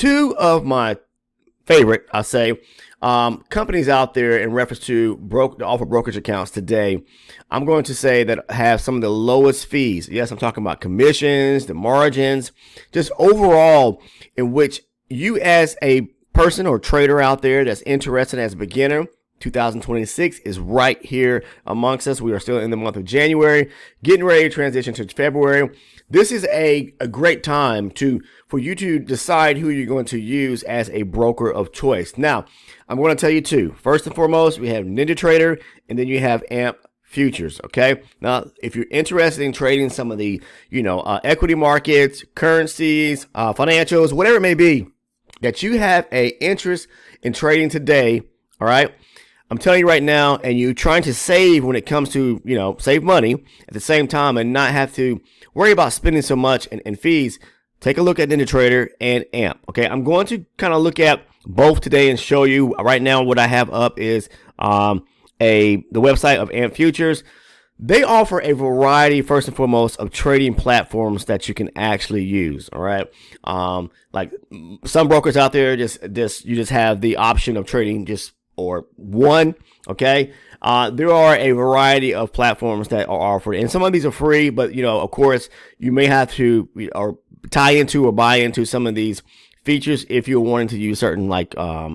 two of my favorite, I say, companies out there in reference to offer brokerage accounts today, I'm going to say that have some of the lowest fees. Yes, I'm talking about commissions, the margins, just overall in which you as a person or trader out there that's interested as a beginner, 2026 is right here amongst us. We are still in the month of January, getting ready to transition to February. This is a great time for you to decide who you're going to use as a broker of choice. Now, I'm going to tell you two. First and foremost, we have NinjaTrader, and then you have AMP Futures. Okay. Now, if you're interested in trading some of the, equity markets, currencies, financials, whatever it may be that you have a interest in trading today, all right, I'm telling you right now, and you're trying to save when it comes to, save money at the same time and not have to worry about spending so much in fees, take a look at NinjaTrader and AMP. Okay, I'm going to kind of look at both today and show you right now what I have up is the website of AMP Futures. They offer a variety, first and foremost, of trading platforms that you can actually use. All right, like some brokers out there, you just have the option of trading or one. Okay, there are a variety of platforms that are offered, and some of these are free, but of course, you may have to or tie into or buy into some of these features if you're wanting to use certain like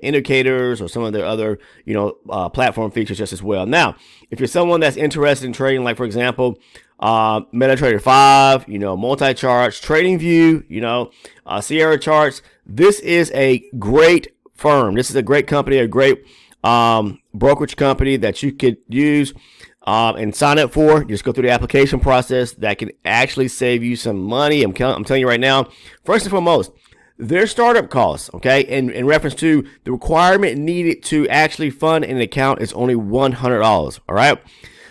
indicators or some of their other platform features just as well. Now, if you're someone that's interested in trading, like for example, MetaTrader 5, multi-charts, TradingView, Sierra charts, this is a great firm. This is a great company, a great brokerage company that you could use and sign up for. Just go through the application process that can actually save you some money. I'm telling you right now, first and foremost, their startup costs, okay, in reference to the requirement needed to actually fund an account is only $100, all right?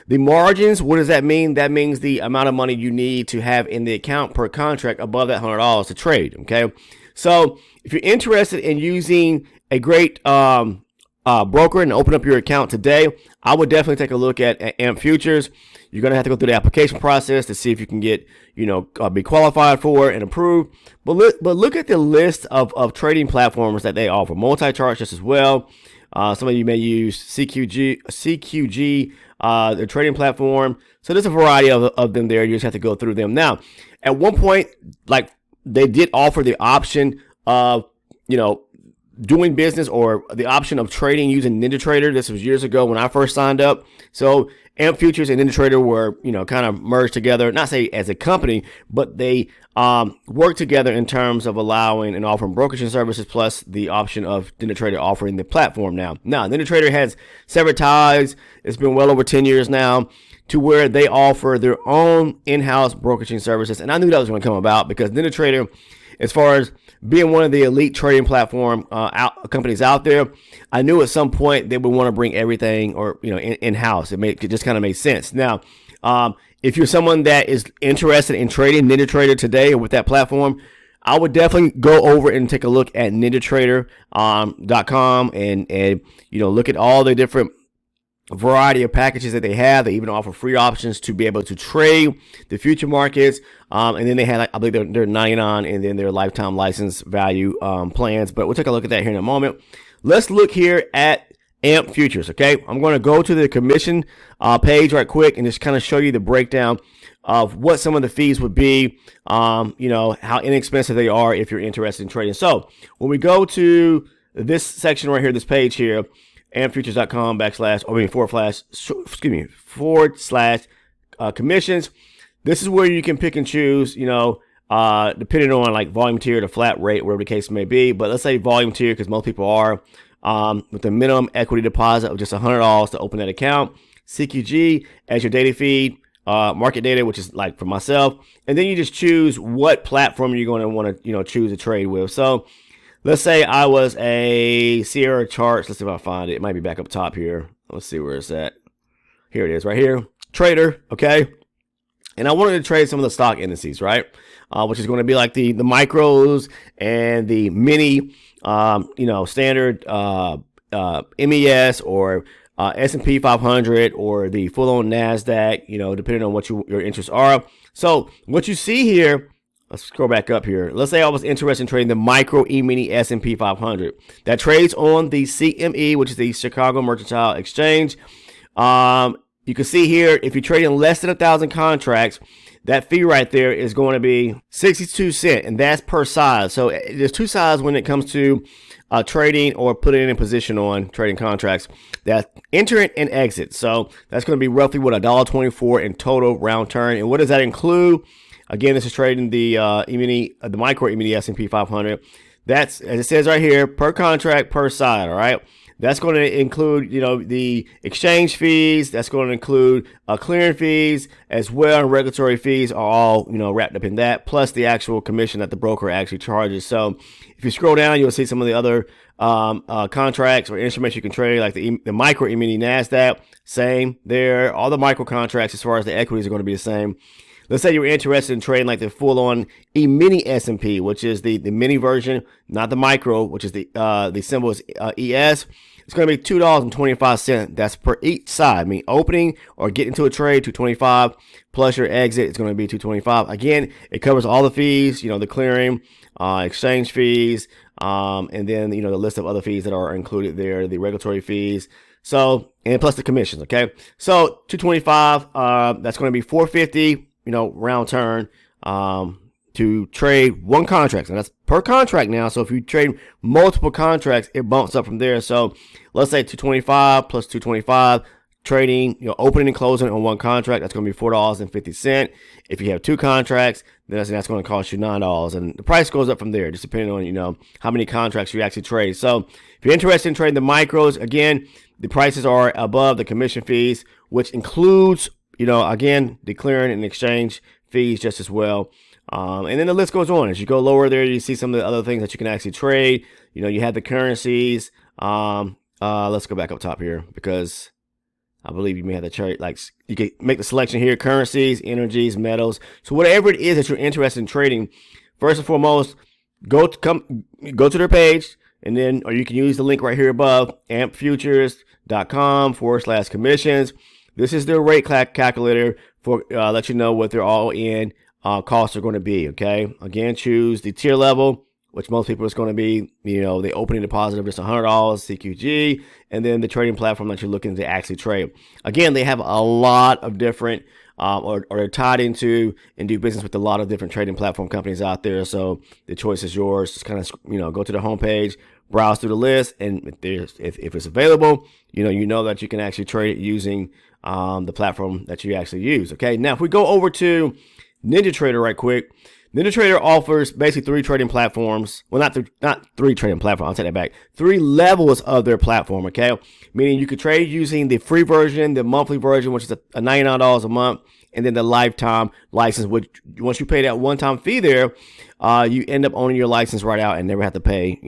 The margins, what does that mean? That means the amount of money you need to have in the account per contract above that $100 to trade, okay? So if you're interested in using a great broker and open up your account today, I would definitely take a look at AMP Futures. You're going to have to go through the application process to see if you can get, be qualified for it and approved. But look at the list of trading platforms that they offer. Multi-charts just as well. Some of you may use CQG, the trading platform. So there's a variety of them there. You just have to go through them. Now, at one point, like they did offer the option of, doing business or the option of trading using NinjaTrader. This was years ago when I first signed up. So AMP Futures and NinjaTrader were, kind of merged together, not say as a company, but they work together in terms of allowing and offering brokerage services plus the option of NinjaTrader offering the platform now. Now, NinjaTrader has severed ties. It's been well over 10 years now to where they offer their own in-house brokerage services. And I knew that was going to come about because NinjaTrader, as far as being one of the elite trading platform companies out there, I knew at some point they would want to bring everything or in-house. It just kind of made sense. Now, if you're someone that is interested in trading NinjaTrader today or with that platform, I would definitely go over and take a look at NinjaTrader.com and look at all the different variety of packages that they have. They even offer free options to be able to trade the future markets. And then they had, I believe they're 99 and then their lifetime license value plans. But we'll take a look at that here in a moment. Let's look here at AMP Futures. Okay, I'm going to go to the commission page right quick and just kind of show you the breakdown of what some of the fees would be. How inexpensive they are if you're interested in trading. So when we go to this section right here, this page here, ampfutures.com / commissions. This is where you can pick and choose, depending on like volume tier to flat rate, whatever the case may be. But let's say volume tier, because most people are, with a minimum equity deposit of just $100 to open that account. CQG as your data feed, market data, which is like for myself. And then you just choose what platform you're going to want to, choose to trade with. So let's say I was a Sierra charts. Let's see if I find it. It might be back up top here. Let's see where it's at. Here it is right here. Trader. Okay. And I wanted to trade some of the stock indices, right? Which is going to be like the micros and the mini, standard MES or S&P 500 or the full-on NASDAQ, depending on what your interests are. So what you see here, let's scroll back up here. Let's say I was interested in trading the micro E-mini S&P 500 that trades on the CME, which is the Chicago Mercantile Exchange. You can see here, if you're trading less than 1,000 contracts, that fee right there is going to be 62 cents, and that's per size. So there's two sides when it comes to trading or putting in position on trading contracts. That's enter and exit. So that's going to be roughly what $1.24 in total round turn. And what does that include? Again, this is trading the the micro E-mini S&P 500. That's, as it says right here, per contract, per side. All right. That's going to include, the exchange fees. That's going to include clearing fees as well, and regulatory fees are all, wrapped up in that, plus the actual commission that the broker actually charges. So if you scroll down, you'll see some of the other contracts or instruments you can trade, like the micro E-mini NASDAQ. Same there. All the micro contracts, as far as the equities, are going to be the same. Let's say you're interested in trading like the full-on E-mini S&P, which is the mini version, not the micro, which is the symbol is ES. It's going to be $2.25. That's per each side. I mean, opening or getting into a trade, $2.25, plus your exit is going to be $2.25. Again, it covers all the fees, the clearing, exchange fees, and then the list of other fees that are included there, the regulatory fees. So, and plus the commissions. Okay, so $2.25. That's going to be $4.50. Round turn, to trade one contract. And that's per contract now. So if you trade multiple contracts, it bumps up from there. So let's say $2.25 plus $2.25 trading, opening and closing on one contract. That's going to be $4.50. If you have two contracts, then that's going to cost you $9. And the price goes up from there, just depending on, how many contracts you actually trade. So if you're interested in trading the micros, again, the prices are above the commission fees, which includes, again, the clearing and exchange fees just as well. And then the list goes on. As you go lower there, you see some of the other things that you can actually trade. You have the currencies. Let's go back up top here, because I believe you may have to trade, like, you can make the selection here: currencies, energies, metals. So whatever it is that you're interested in trading, first and foremost, go to their page, and then, or you can use the link right here above, ampfutures.com/commissions. This is their rate calculator for let you know what their all-in costs are going to be. Okay, again, choose the tier level, which most people is going to be, the opening deposit of just $100 CQG, and then the trading platform that you're looking to actually trade. Again, they have a lot of different, or they're tied into and do business with a lot of different trading platform companies out there. So the choice is yours. Just kind of, go to the homepage, browse through the list, and if it's available, you know that you can actually trade it using the platform that you actually use. Okay, now if we go over to NinjaTrader right quick, NinjaTrader offers basically three trading platforms. Well, not three trading platforms. I'll take that back. Three levels of their platform. Okay, meaning you could trade using the free version, the monthly version, which is a $99 a month, and then the lifetime license, which once you pay that one-time fee there, you end up owning your license right out and never have to pay,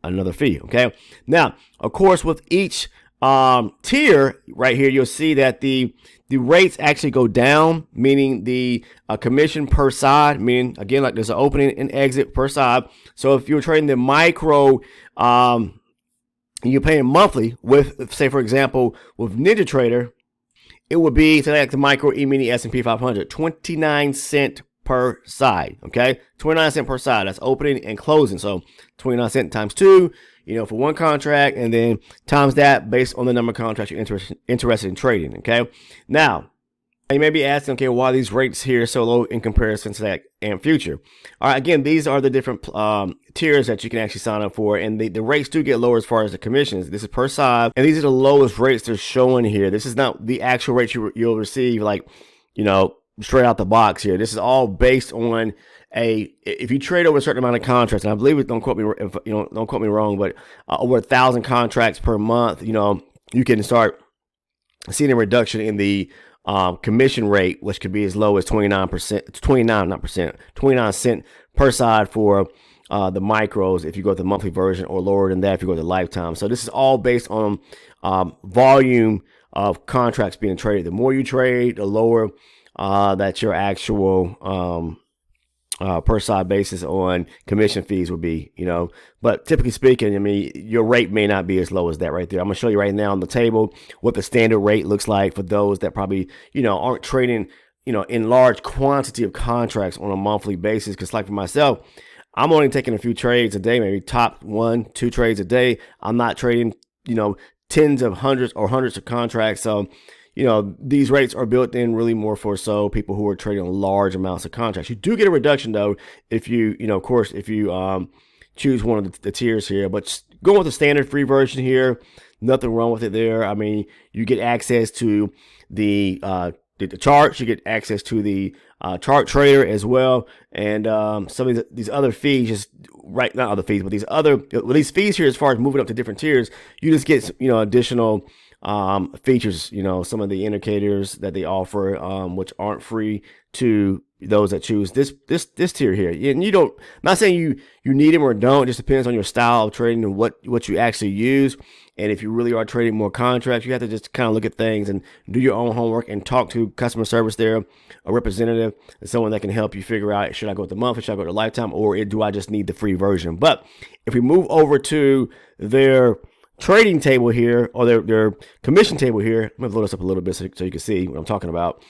another fee. Okay. Now, of course, with each tier right here, you'll see that the rates actually go down, meaning the commission per side, meaning, again, like there's an opening and exit per side. So if you're trading the micro, and you're paying monthly with, say, for example, with NinjaTrader, it would be, say, like the micro E-mini S&P 500, 29 cents per side. Okay, 29 cents per side. That's opening and closing. So 29 cents times 2, for one contract, and then times that based on the number of contracts you're interested in trading. Okay, now you may be asking, okay, why are these rates here so low in comparison to that and future? All right, again, these are the different tiers that you can actually sign up for, and the rates do get lower as far as the commissions. This is per side, and these are the lowest rates they're showing here. This is not the actual rates you'll receive, like, straight out the box here. This is all based on if you trade over a certain amount of contracts, and I believe it, don't quote me wrong, but over 1,000 contracts per month, you can start seeing a reduction in the commission rate, which could be as low as 29 cent per side for the micros if you go to the monthly version, or lower than that if you go to lifetime. So this is all based on volume of contracts being traded. The more you trade, the lower that your actual per side basis on commission fees would be, but typically speaking, I mean, your rate may not be as low as that right there. I'm gonna show you right now on the table what the standard rate looks like for those that probably, aren't trading in large quantity of contracts on a monthly basis. Because like for myself, I'm only taking a few trades a day, maybe top 1-2 trades a day. I'm not trading, tens of hundreds of contracts. So, these rates are built in really more for people who are trading large amounts of contracts. You do get a reduction though if you, of course, if you choose one of the tiers here. But going with the standard free version here, nothing wrong with it there. I mean, you get access to the charts, you get access to the chart trader as well, and some of these other fees, not other fees, but these fees here, as far as moving up to different tiers, you just get additional features, some of the indicators that they offer, which aren't free to those that choose this tier here. And I'm not saying you need them or don't. It just depends on your style of trading and what you actually use. And if you really are trading more contracts, you have to just kind of look at things and do your own homework and talk to customer service there, a representative, and someone that can help you figure out, should I go with the month, or should I go to lifetime, or do I just need the free version? But if we move over to their trading table here, or their commission table here, I'm gonna load this up a little bit so you can see what I'm talking about.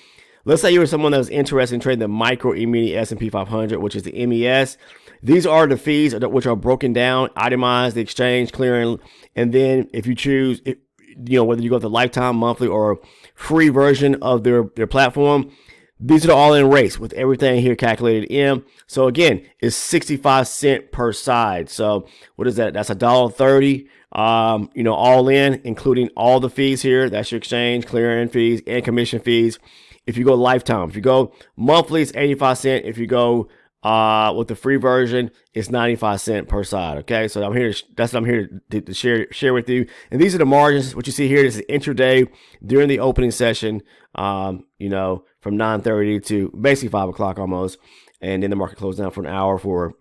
Let's say you were someone that was interested in trading the micro E-mini S&P 500, which is the MES. These are the fees which are broken down, itemized, the exchange, clearing, and then if you choose, whether you go with the lifetime, monthly, or free version of their platform, these are the all-in rates with everything here calculated in. So again, it's 65 cents per side. So what is that? That's $1.30. All in, including all the fees here. That's your exchange, clearing fees, and commission fees. If you go lifetime, if you go monthly, it's 85 cents. If you go with the free version, it's 95 cents per side. Okay, so that's what I'm here to share with you. And these are the margins. What you see here, this is intraday during the opening session. From 9:30 to basically 5 o'clock almost. And then the market closed down for an hour for,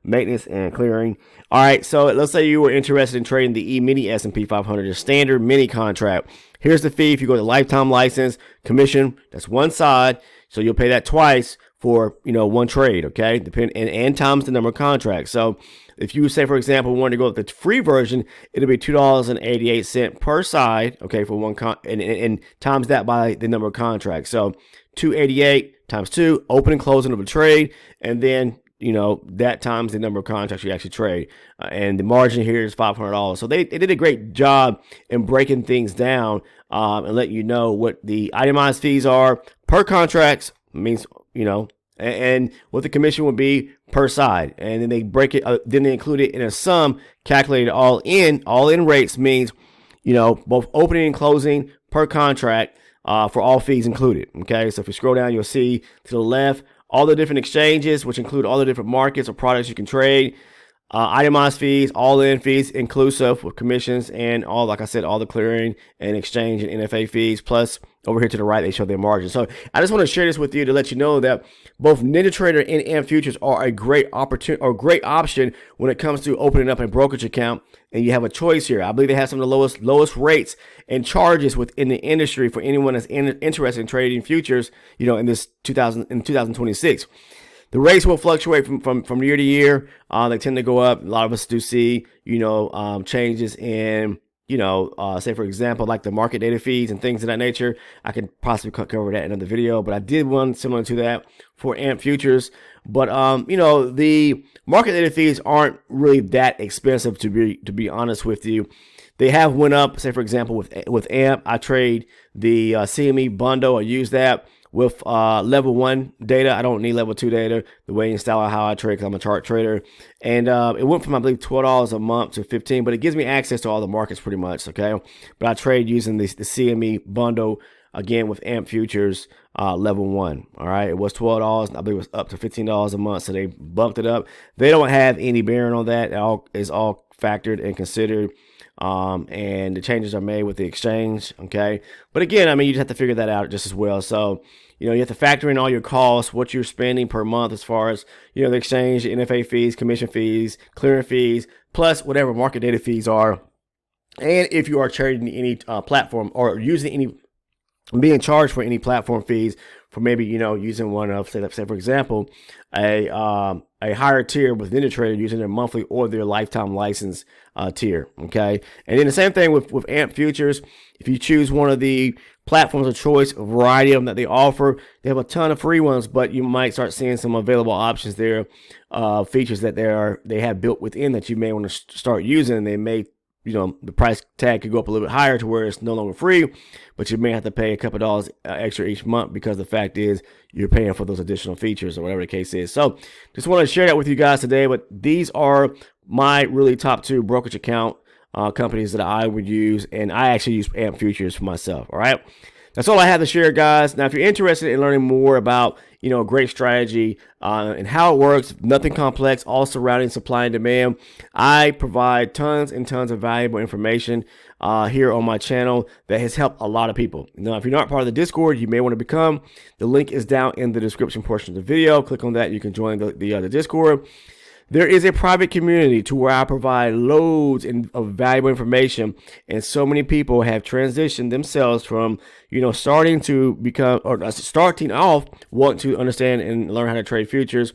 maintenance and clearing. All right, so let's say you were interested in trading the E-mini S&P 500, the standard mini contract. Here's the fee. If you go to lifetime license, commission, that's one side. So you'll pay that twice for, one trade, okay? And times the number of contracts. So if you say, for example, wanted to go with the free version, it'll be $2.88 per side, okay, for one and times that by the number of contracts. So $2.88 times 2, open and closing of a trade, and then that times the number of contracts you actually trade, and the margin here is $500. So they did a great job in breaking things down and let you know what the itemized fees are per contracts, means and what the commission would be per side, and then they break it. Then they include it in a sum calculated all in rates, means both opening and closing per contract for all fees included. Okay, so if you scroll down, you'll see to the left all the different exchanges, which include all the different markets or products you can trade, itemized fees, all-in fees inclusive with commissions, and like I said, all the clearing and exchange and NFA fees. Plus, over here to the right, they show their margins. So I just want to share this with you to let you know that both NinjaTrader and AMP Futures are a great opportunity or great option when it comes to opening up a brokerage account. And you have a choice here. I believe they have some of the lowest rates and charges within the industry for anyone that's interested in trading futures, in this 2026. The rates will fluctuate from year to year. They tend to go up. A lot of us do see, changes in, say for example, like the market data fees and things of that nature. I can possibly cover that in another video, but I did one similar to that for AMP Futures. But the market data fees aren't really that expensive, to be honest with you. They have went up. Say for example, with AMP, I trade the CME bundle. I use that with level 1 data. I don't need level 2 data, the way and style of how I trade, because I'm a chart trader. And it went from, I believe, $12 a month to $15, but it gives me access to all the markets pretty much, okay? But I trade using the CME bundle, again, with AMP Futures level 1, all right? It was $12. I believe it was up to $15 a month, so they bumped it up. They don't have any bearing on that. It is all factored and considered. And the changes are made with the exchange, okay? But again, I mean, you just have to figure that out just as well. So, you have to factor in all your costs, what you're spending per month as far as, the exchange, the NFA fees, commission fees, clearing fees, plus whatever market data fees are. And if you are trading any platform or being charged for any platform fees for maybe, using one of, say for example, a a higher tier within the trader using their monthly or their lifetime license tier. Okay, and then the same thing with AMP Futures. If you choose one of the platforms of choice, a variety of them that they offer, they have a ton of free ones, but you might start seeing some available options there, features that they have built within that you may want to start using. They may, the price tag could go up a little bit higher to where it's no longer free, but you may have to pay a couple of dollars extra each month, because the fact is you're paying for those additional features or whatever the case is. So just want to share that with you guys today. But these are my really top 2 brokerage account companies that I would use, and I actually use AMP Futures for myself. All right, that's all I have to share, guys. Now, if you're interested in learning more about a great strategy and how it works, nothing complex, all surrounding supply and demand, I provide tons and tons of valuable information here on my channel that has helped a lot of people. Now, if you're not part of the Discord, you may want to become. The link is down in the description portion of the video. Click on that. You can join the Discord. There is a private community to where I provide loads of valuable information, and so many people have transitioned themselves from, starting off wanting to understand and learn how to trade futures,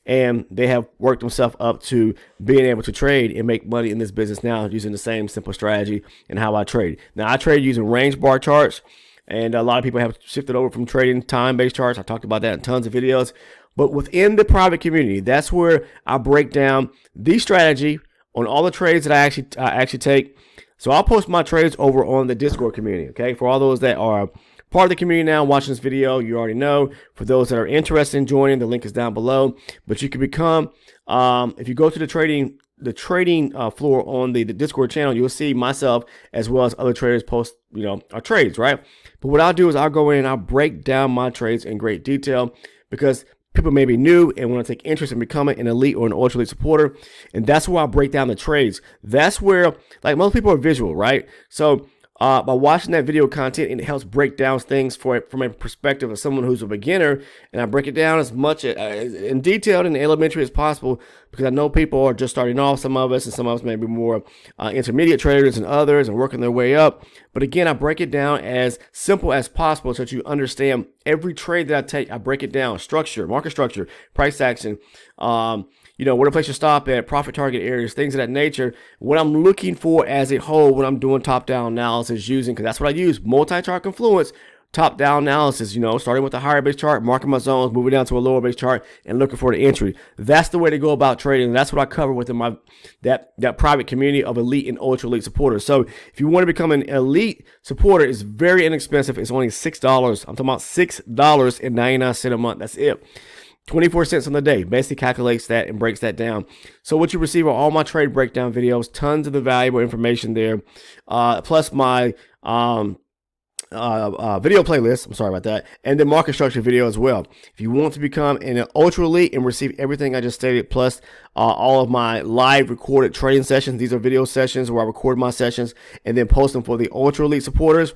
and they have worked themselves up to being able to trade and make money in this business now using the same simple strategy and how I trade. Now, I trade using range bar charts, and a lot of people have shifted over from trading time-based charts. I talked about that in tons of videos. But within the private community, that's where I break down the strategy on all the trades that I actually take. So I'll post my trades over on the Discord community. Okay, for all those that are part of the community now watching this video, you already know. For those that are interested in joining, the link is down below. But you can become, if you go to the trading floor on the Discord channel, you'll see myself as well as other traders post our trades, right? But what I'll do is I'll go in and I'll break down my trades in great detail, because people may be new and want to take interest in becoming an elite or an ultra elite supporter. And that's where I break down the trades. That's where, like, most people are visual, right? So by watching that video content, it helps break down things from a perspective of someone who's a beginner. And I break it down as much in detail and elementary as possible, because I know people are just starting off, some of us, and some of us may be more intermediate traders than others and working their way up. But again, I break it down as simple as possible so that you understand every trade that I take. I break it down: structure, market structure, price action, where to place your stop at, profit target areas, things of that nature. What I'm looking for as a whole when I'm doing top-down analysis, because that's what I use, multi-chart confluence, top-down analysis, starting with the higher base chart, marking my zones, moving down to a lower base chart, and looking for the entry. That's the way to go about trading. And that's what I cover within that private community of elite and ultra elite supporters. So if you want to become an elite supporter, it's very inexpensive. It's only $6. I'm talking about $6.99 a month. That's it. 24 cents on the day. Basically calculates that and breaks that down. So what you receive are all my trade breakdown videos, tons of the valuable information there, plus my video playlist. I'm sorry about that. And the market structure video as well. If you want to become an ultra elite and receive everything I just stated, plus all of my live recorded trading sessions. These are video sessions where I record my sessions and then post them for the ultra elite supporters.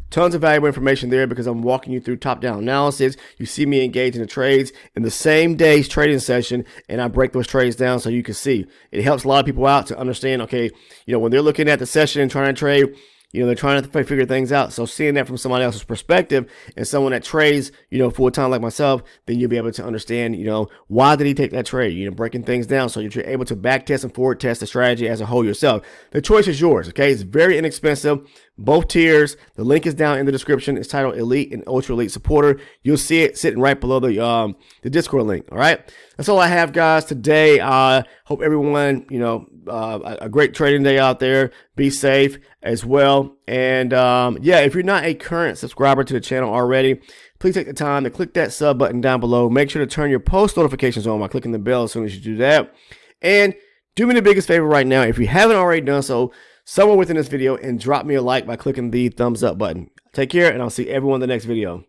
Tons of valuable information there, because I'm walking you through top-down analysis. You see me engage in the trades in the same day's trading session, and I break those trades down so you can see. It helps a lot of people out to understand, okay, when they're looking at the session and trying to trade, they're trying to figure things out. So seeing that from somebody else's perspective, and someone that trades, full time like myself, then you'll be able to understand, why did he take that trade? Breaking things down so you're able to back test and forward test the strategy as a whole yourself. The choice is yours. Okay, it's very inexpensive. Both tiers. The link is down in the description. It's titled Elite and Ultra Elite Supporter. You'll see it sitting right below the Discord link. All right, that's all I have, guys, today. Hope everyone, a great trading day out there. Be safe as well. And yeah, if you're not a current subscriber to the channel already, please take the time to click that sub button down below. Make sure to turn your post notifications on by clicking the bell as soon as you do that. And do me the biggest favor right now, if you haven't already done so, somewhere within this video, and drop me a like by clicking the thumbs up button. Take care, and I'll see everyone in the next video.